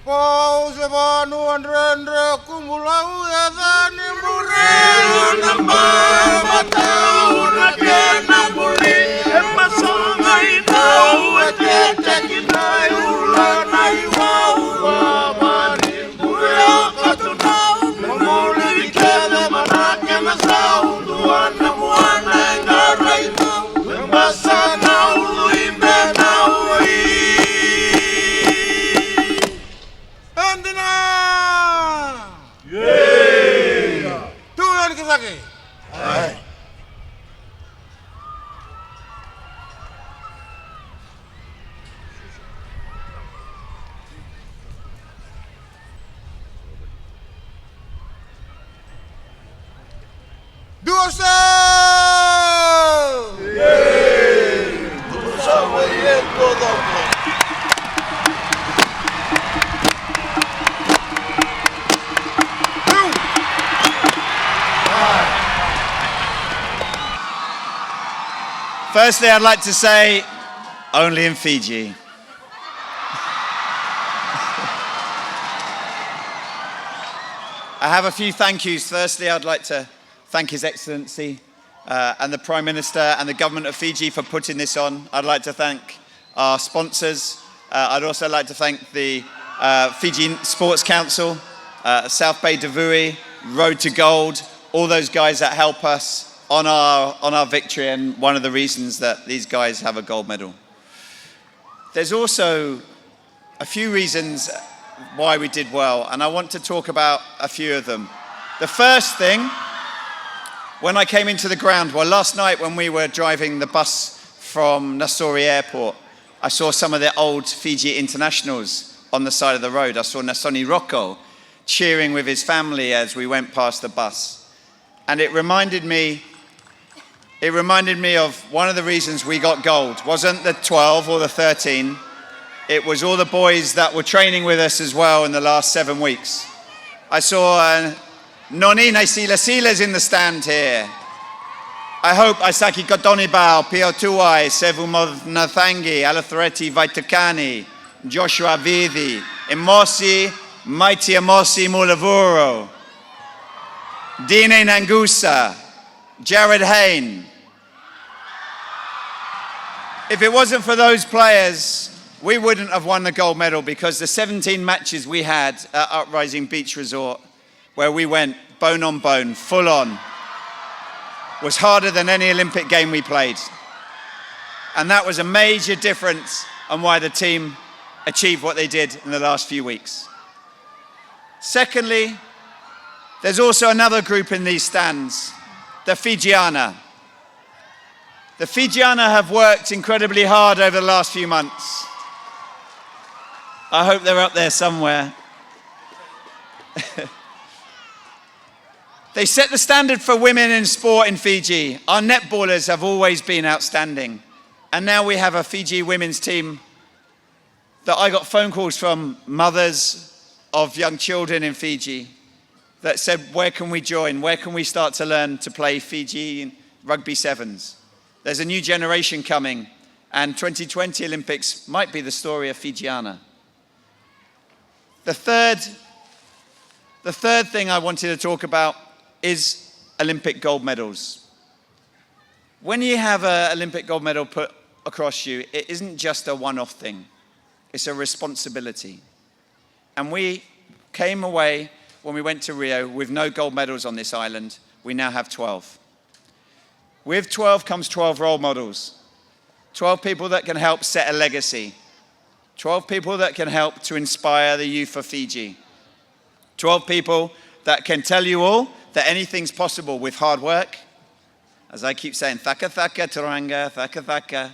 Pau se vanu andre kumulau ya dani murero namba matau rakena muli emasonga inau etete kinai ulana iwau wabani buya katunau mumuli kele manake masau duana muana ngaraita masana ulu imbena ui Andina! Yeah! Tuhan kisaki. Hai. Dosa! Yeah! Dosa wayendo doble. Firstly, I'd like to say, only in Fiji. I have a few thank yous. Firstly, I'd like to thank His Excellency and the Prime Minister and the Government of Fiji for putting this on. I'd like to thank our sponsors. I'd also like to thank the Fijian Sports Council, South Bay Davui, Road to Gold, all those guys that help us on our victory, and one of the reasons that these guys have a gold medal. There's also a few reasons why we did well, and I want to talk about a few of them. The first thing, when I came into the ground, well, last night when we were driving the bus from Nassori Airport, I saw some of the old Fiji internationals on the side of the road. I saw Nasoni Rocco cheering with his family as we went past the bus. And it reminded me of one of the reasons we got gold. Wasn't the 12 or the 13, it was all the boys that were training with us as well in the last 7 weeks. I saw Noni Sila's in the stand here. I hope Isaki Kotonibao, Pio Tuai, Sevu Nathangi, Alathareti Vaitukani, Joshua Vithi, Emosi, Mighty Emosi Mulavuro, Dine Nangusa, Jared Hain. If it wasn't for those players, we wouldn't have won the gold medal, because the 17 matches we had at Uprising Beach Resort, where we went bone on bone, full on, was harder than any Olympic game we played. And that was a major difference on why the team achieved what they did in the last few weeks. Secondly, there's also another group in these stands, the Fijiana. The Fijiana have worked incredibly hard over the last few months. I hope they're up there somewhere. They set the standard for women in sport in Fiji. Our netballers have always been outstanding. And now we have a Fiji women's team that I got phone calls from mothers of young children in Fiji that said, where can we join? Where can we start to learn to play Fiji rugby sevens? There's a new generation coming, and 2020 Olympics might be the story of Fijiana. The third thing I wanted to talk about is Olympic gold medals. When you have an Olympic gold medal put across you, it isn't just a one-off thing. It's a responsibility. And we came away when we went to Rio with no gold medals on this island. We now have 12. With 12 comes 12 role models. 12 people that can help set a legacy. 12 people that can help to inspire the youth of Fiji. 12 people that can tell you all that anything's possible with hard work. As I keep saying, thaka thaka turanga, thaka thaka.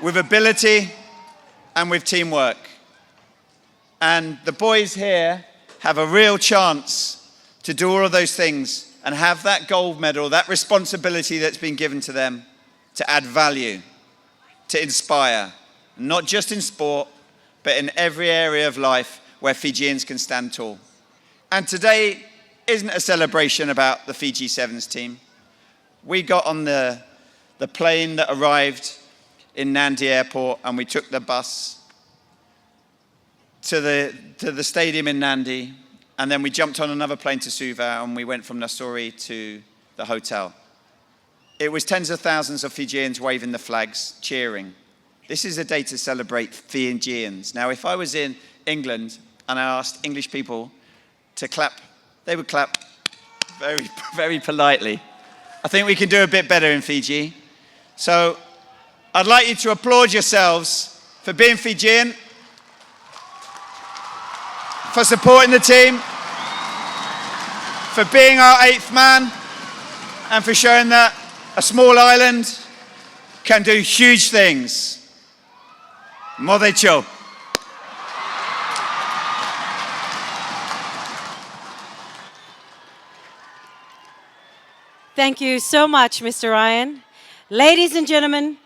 With ability and with teamwork. And the boys here have a real chance to do all of those things and have that gold medal, that responsibility that's been given to them, to add value, to inspire, not just in sport, but in every area of life where Fijians can stand tall. And today isn't a celebration about the Fiji Sevens team. We got on the plane that arrived in Nandi Airport and we took the bus. to the stadium in Nandi, and then we jumped on another plane to Suva, and we went from Nassori to the hotel. It was tens of thousands of Fijians waving the flags, cheering. This is a day to celebrate Fijians. Now, if I was in England and I asked English people to clap, they would clap very, very politely. I think we can do a bit better in Fiji. So I'd like you to applaud yourselves for being Fijian, for supporting the team, for being our 8th man, and for showing that a small island can do huge things. Modecho. Thank you so much, Mr. Ryan. Ladies and gentlemen,